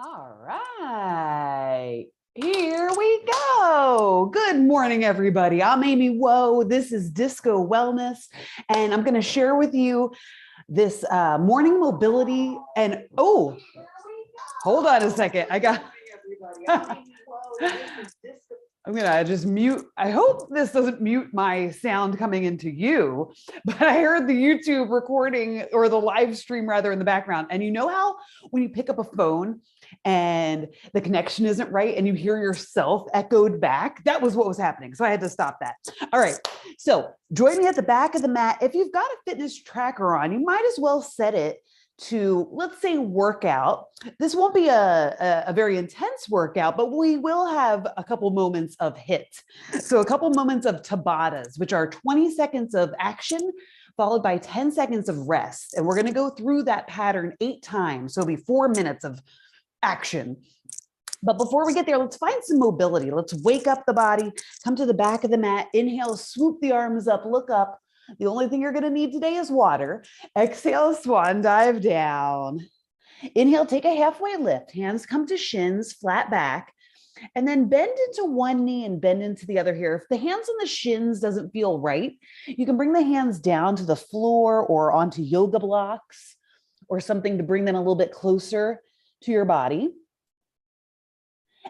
All right, here we go. Good morning, everybody. I'm Amy Woe. This is Disco Wellness, and I'm going to share with you this morning mobility. And oh, hold on a second. I'm gonna just mute. I hope this doesn't mute my sound coming into you, but I heard the YouTube recording or the live stream rather in the background. And you know how when you pick up a phone and the connection isn't right and you hear yourself echoed back? That was what was happening. So I had to stop that. All right. So join me at the back of the mat. If you've got a fitness tracker on, you might as well set it to, let's say, workout. This won't be a very intense workout, but we will have a couple moments of HIIT. So a couple moments of Tabatas, which are 20 seconds of action followed by 10 seconds of rest. And we're going to go through that pattern 8 times. So it'll be 4 minutes of action. But before we get there, let's find some mobility. Let's wake up the body, come to the back of the mat, inhale, swoop the arms up, look up. The only thing you're going to need today is water. Exhale, swan dive down. Inhale, take a halfway lift. Hands come to shins, flat back, and then bend into one knee and bend into the other here. If the hands on the shins doesn't feel right, you can bring the hands down to the floor or onto yoga blocks or something to bring them a little bit closer to your body.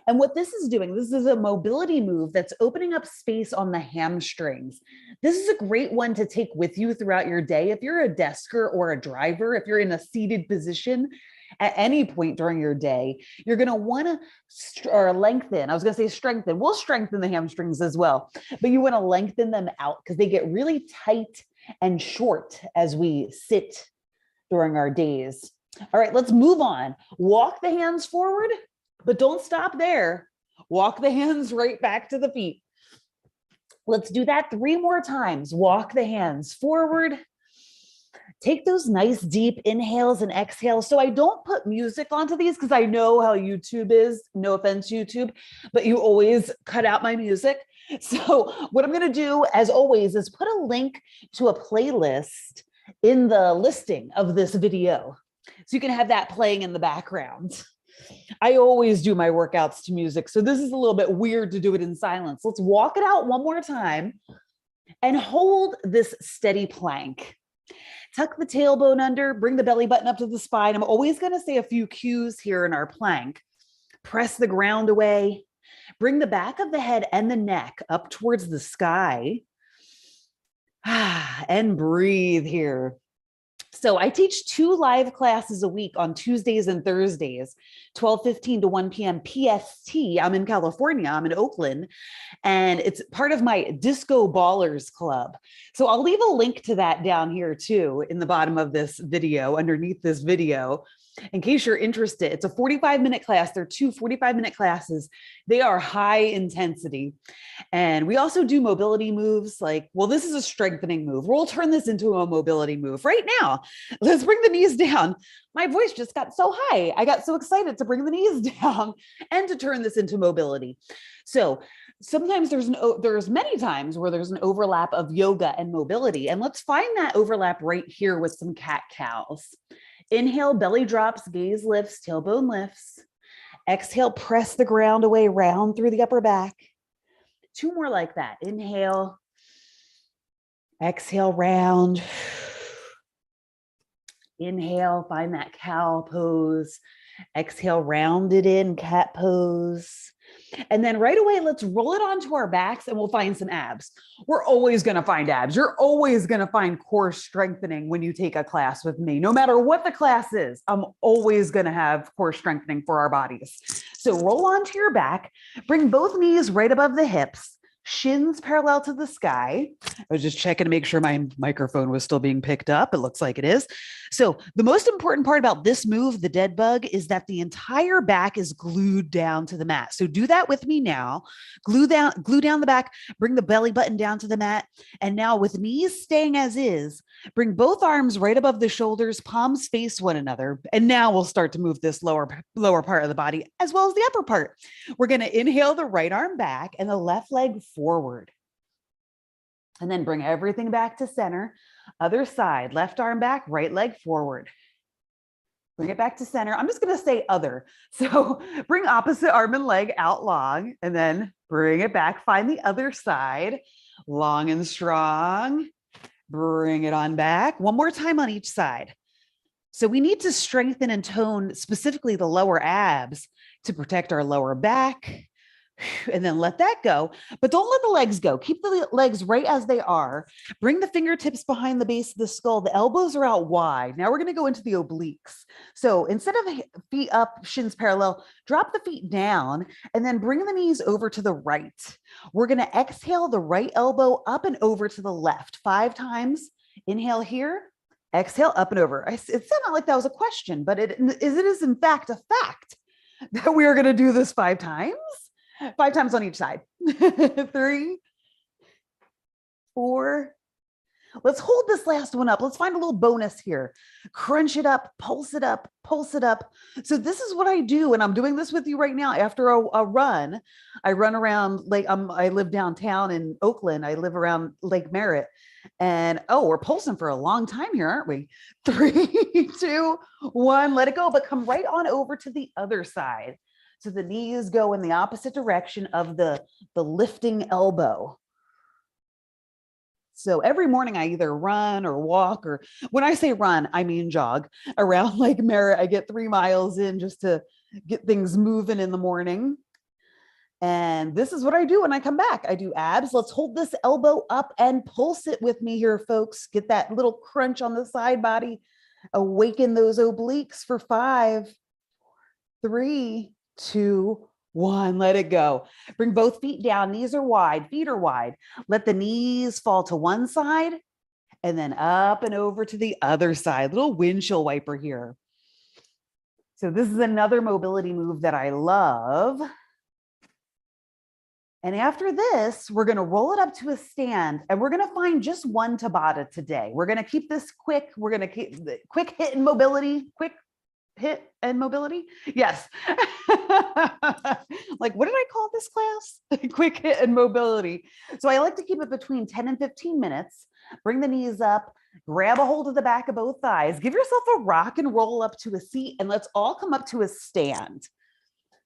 And what this is doing, this is a mobility move that's opening up space on the hamstrings. This is a great one to take with you throughout your day. If you're a desker or a driver, if you're in a seated position at any point during your day, you're going to want to lengthen. I was going to say strengthen. We'll strengthen the hamstrings as well, but you want to lengthen them out because they get really tight and short as we sit during our days. All right, let's move on. Walk the hands forward. But don't stop there. Walk the hands right back to the feet. Let's do that 3 more times. Walk the hands forward. Take those nice deep inhales and exhales. So I don't put music onto these because I know how YouTube is. No offense, YouTube, but you always cut out my music. So what I'm going to do, as always, is put a link to a playlist in the listing of this video. So you can have that playing in the background. I always do my workouts to music, so this is a little bit weird to do it in silence. Let's walk it out one more time and hold this steady plank. Tuck the tailbone under, bring the belly button up to the spine. I'm always going to say a few cues here in our plank. Press the ground away. Bring the back of the head and the neck up towards the sky. And breathe here. So I teach 2 live classes a week on Tuesdays and Thursdays, 12:15 to 1 p.m. PST. I'm in California. I'm in Oakland, and it's part of my Disco Ballers Club. So I'll leave a link to that down here too in the bottom of this video, underneath this video, in case you're interested. It's a 45-minute class. They're 2 45-minute classes. They are high intensity. And we also do mobility moves like, well, this is a strengthening move. We'll turn this into a mobility move right now. Let's bring the knees down. My voice just got so high. I got so excited to bring the knees down and to turn this into mobility. So sometimes there's many times where there's an overlap of yoga and mobility. And let's find that overlap right here with some cat-cows. Inhale, belly drops, gaze lifts, tailbone lifts. Exhale, press the ground away, round through the upper back. 2 more like that. Inhale, exhale, round. Inhale, find that cow pose. Exhale, round it in, cat pose. And then right away, let's roll it onto our backs and we'll find some abs. We're always going to find abs. You're always going to find core strengthening when you take a class with me. No matter what the class is, I'm always going to have core strengthening for our bodies. So roll onto your back, bring both knees right above the hips, shins parallel to the sky. I was just checking to make sure my microphone was still being picked up. It looks like it is. So the most important part about this move, the dead bug, is that the entire back is glued down to the mat. So do that with me now. Glue down the back, bring the belly button down to the mat. And now with knees staying as is, bring both arms right above the shoulders, palms face one another. And now we'll start to move this lower part of the body as well as the upper part. We're going to inhale the right arm back and the left leg forward. And then bring everything back to center. Other side, left arm back, right leg forward. Bring it back to center. I'm just going to say other. So bring opposite arm and leg out long, and then bring it back. Find the other side, long and strong. Bring it on back. One more time on each side. So we need to strengthen and tone specifically the lower abs to protect our lower back, and then let that go. But don't let the legs go. Keep the legs right as they are. Bring the fingertips behind the base of the skull. The elbows are out wide. Now we're going to go into the obliques. So instead of feet up, shins parallel, drop the feet down and then bring the knees over to the right. We're going to exhale the right elbow up and over to the left 5 times. Inhale here. Exhale up and over. It sounded like that was a question, but it is in fact a fact that we are going to do this 5 times. 5 times on each side. 3, 4. Let's hold this last one up. Let's find a little bonus here. Crunch it up, pulse it up, pulse it up. So this is what I do. And I'm doing this with you right now. After a run, I run around I live downtown in Oakland. I live around Lake Merritt. And we're pulsing for a long time here, aren't we? 3, 2, 1, let it go, but come right on over to the other side. So the knees go in the opposite direction of the lifting elbow. So every morning I either run or walk, or when I say run, I mean jog around Lake Merritt. I get 3 miles in just to get things moving in the morning. And this is what I do when I come back. I do abs. Let's hold this elbow up and pulse it with me here, folks. Get that little crunch on the side body. Awaken those obliques for 5, 3, 2, 1. Let it go. Bring both feet down. Knees are wide. Feet are wide. Let the knees fall to one side and then up and over to the other side. Little windshield wiper here. So this is another mobility move that I love. And after this, we're going to roll it up to a stand, and we're going to find just one Tabata today. We're going to keep this quick. We're going to keep the quick hit and mobility, quick hit and mobility. Yes. Like, what did I call this class? Quick hit and mobility. So I like to keep it between 10 and 15 minutes. Bring the knees up, grab a hold of the back of both thighs, give yourself a rock and roll up to a seat, and let's all come up to a stand.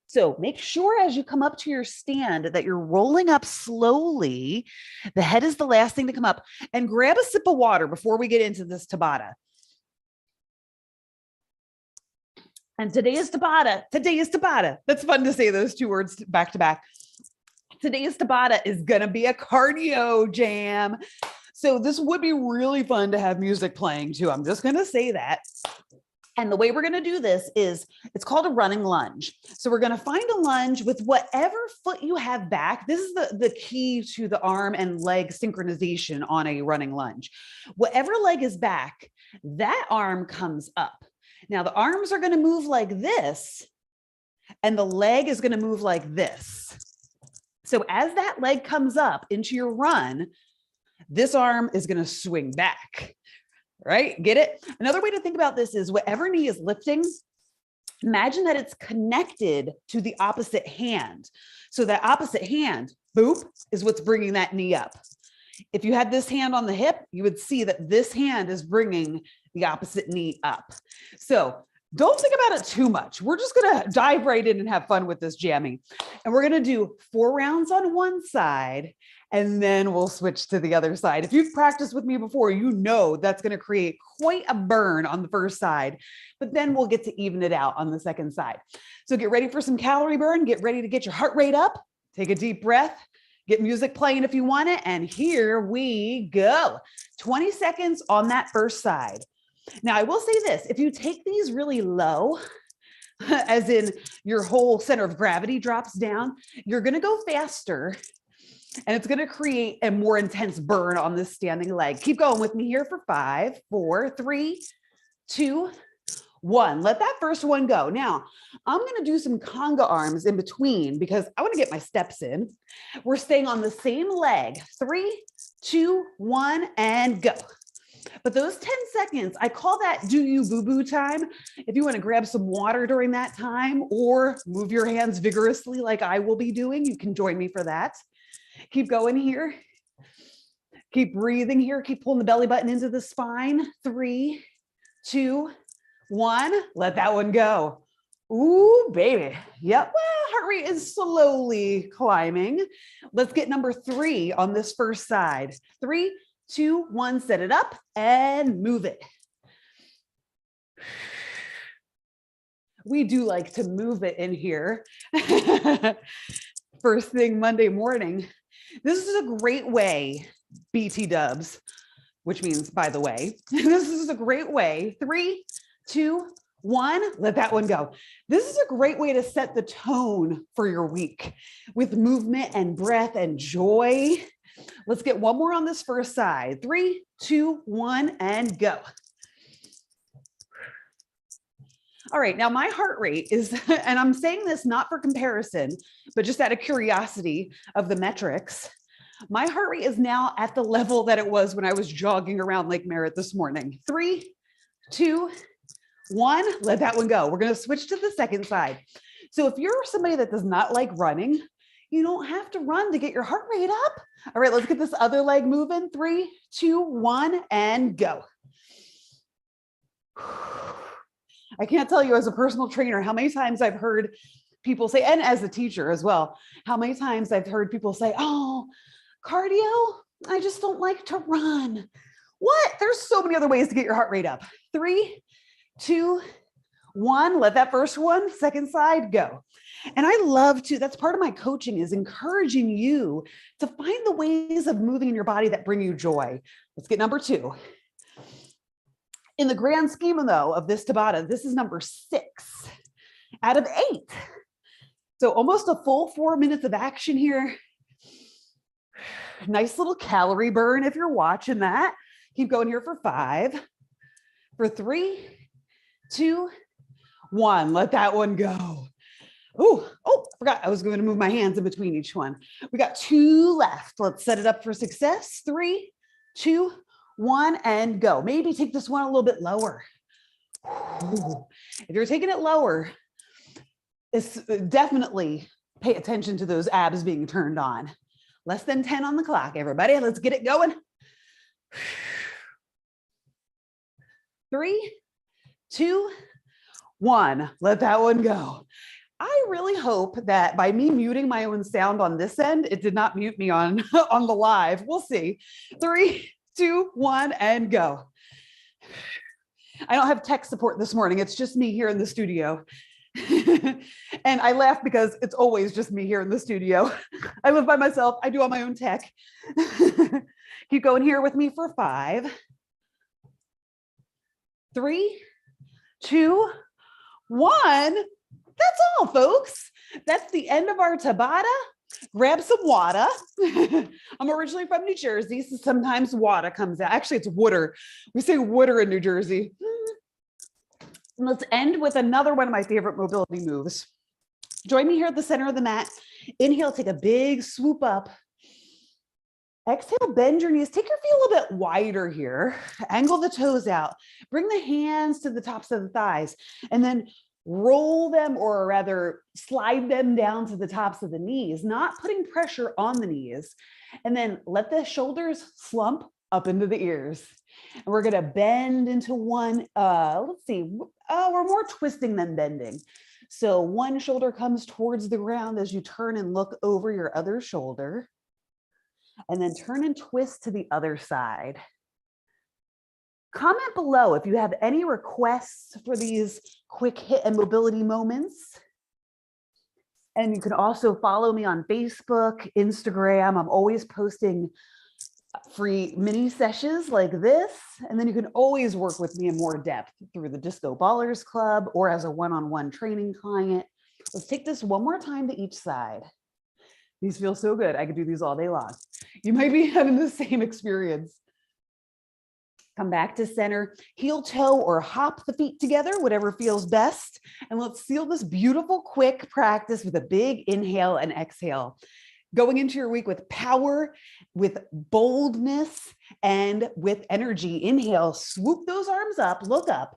So make sure as you come up to your stand that you're rolling up slowly. The head is the last thing to come up, and grab a sip of water before we get into this Tabata. And today is Tabata. Today is Tabata. That's fun to say those 2 words back to back. Today's Tabata is going to be a cardio jam. So this would be really fun to have music playing too. I'm just going to say that. And the way we're going to do this is, it's called a running lunge. So we're going to find a lunge with whatever foot you have back. This is the key to the arm and leg synchronization on a running lunge. Whatever leg is back, that arm comes up. Now the arms are going to move like this, and the leg is going to move like this. So as that leg comes up into your run, this arm is going to swing back. Right? Get it? Another way to think about this is whatever knee is lifting, imagine that it's connected to the opposite hand. So that opposite hand, boop, is what's bringing that knee up. If you had this hand on the hip, you would see that this hand is bringing the opposite knee up. So don't think about it too much. We're just going to dive right in and have fun with this jamming. And we're going to do 4 rounds on one side, and then we'll switch to the other side. If you've practiced with me before, you know that's going to create quite a burn on the first side, but then we'll get to even it out on the second side. So get ready for some calorie burn. Get ready to get your heart rate up. Take a deep breath. Get music playing if you want it. And here we go. 20 seconds on that first side. Now, I will say this, if you take these really low, as in your whole center of gravity drops down, you're going to go faster, and it's going to create a more intense burn on this standing leg. Keep going with me here for 5, 4, 3, 2, 1. Let that first one go. Now, I'm going to do some conga arms in between because I want to get my steps in. We're staying on the same leg. 3, 2, 1, and go. But those 10 seconds, I call that do you boo-boo time. If you want to grab some water during that time or move your hands vigorously like I will be doing, you can join me for that. Keep going here. Keep breathing here. Keep pulling the belly button into the spine. 3, 2, 1, let that one go. Ooh, baby. Yep. Well, heart rate is slowly climbing. Let's get number 3 on this first side. 3, 2, 1, set it up and move it. We do like to move it in here. First thing Monday morning. This is a great way, BT dubs, which means, by the way, this is a great way. 3, 2, 1, let that one go. This is a great way to set the tone for your week with movement and breath and joy. Let's get one more on this first side. 3, 2, 1, and go. All right, now my heart rate is, and I'm saying this not for comparison, but just out of curiosity of the metrics. My heart rate is now at the level that it was when I was jogging around Lake Merritt this morning. 3, 2, 1, let that one go. We're going to switch to the second side. So if you're somebody that does not like running, you don't have to run to get your heart rate up. All right, let's get this other leg moving. 3, 2, 1, and go. I can't tell you as a personal trainer how many times I've heard people say, and as a teacher as well, how many times I've heard people say, oh, cardio, I just don't like to run. What? There's so many other ways to get your heart rate up. 3, 2, 1, let that first one, second side, go. And I love to, that's part of my coaching, is encouraging you to find the ways of moving in your body that bring you joy. Let's get number 2. In the grand scheme, though, of this Tabata, this is number 6 out of 8. So almost a full 4 minutes of action here. Nice little calorie burn if you're watching that. Keep going here for 5, for 3, 2, 1. Let that one go. Oh, I forgot I was going to move my hands in between each one. We got 2 left. Let's set it up for success. 3, 2, 1, and go. Maybe take this one a little bit lower. If you're taking it lower, it's definitely pay attention to those abs being turned on. Less than 10 on the clock, everybody. Let's get it going. 3, 2, 1. Let that one go. I really hope that by me muting my own sound on this end, it did not mute me on the live. We'll see. 3, 2, 1, and go. I don't have tech support this morning. It's just me here in the studio. And I laugh because it's always just me here in the studio. I live by myself. I do all my own tech. Keep going here with me for 5, 3, 2, 1. That's all, folks. That's the end of our Tabata. Grab some water. I'm originally from New Jersey, so sometimes water comes out. Actually, it's water. We say water in New Jersey. And let's end with another one of my favorite mobility moves. Join me here at the center of the mat. Inhale, take a big swoop up. Exhale, bend your knees. Take your feet a little bit wider here. Angle the toes out. Bring the hands to the tops of the thighs. And then roll them, or rather slide them down to the tops of the knees, not putting pressure on the knees. And then let the shoulders slump up into the ears. And we're going to bend into one. Let's see. We're more twisting than bending. So one shoulder comes towards the ground as you turn and look over your other shoulder. And then turn and twist to the other side. Comment below if you have any requests for these quick HIIT and mobility moments. And you can also follow me on Facebook, Instagram. I'm always posting free mini sessions like this. And then you can always work with me in more depth through the Disco Ballers Club or as a one-on-one training client. Let's take this one more time to each side. These feel so good. I could do these all day long. You might be having the same experience. Come back to center, heel toe or hop the feet together, whatever feels best. And let's seal this beautiful, quick practice with a big inhale and exhale. Going into your week with power, with boldness, and with energy. Inhale, swoop those arms up, look up.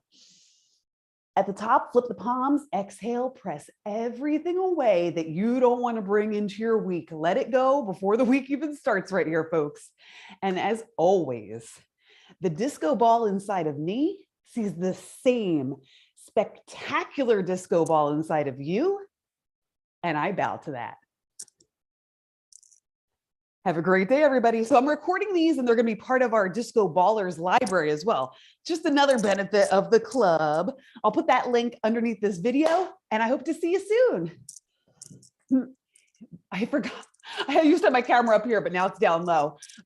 At the top, flip the palms, exhale, press everything away that you don't want to bring into your week. Let it go before the week even starts right here, folks. And as always, the disco ball inside of me sees the same spectacular disco ball inside of you. And I bow to that. Have a great day, everybody. So I'm recording these and they're going to be part of our Disco Ballers library as well. Just another benefit of the club. I'll put that link underneath this video and I hope to see you soon. I forgot. I used to have my camera up here, but now it's down low.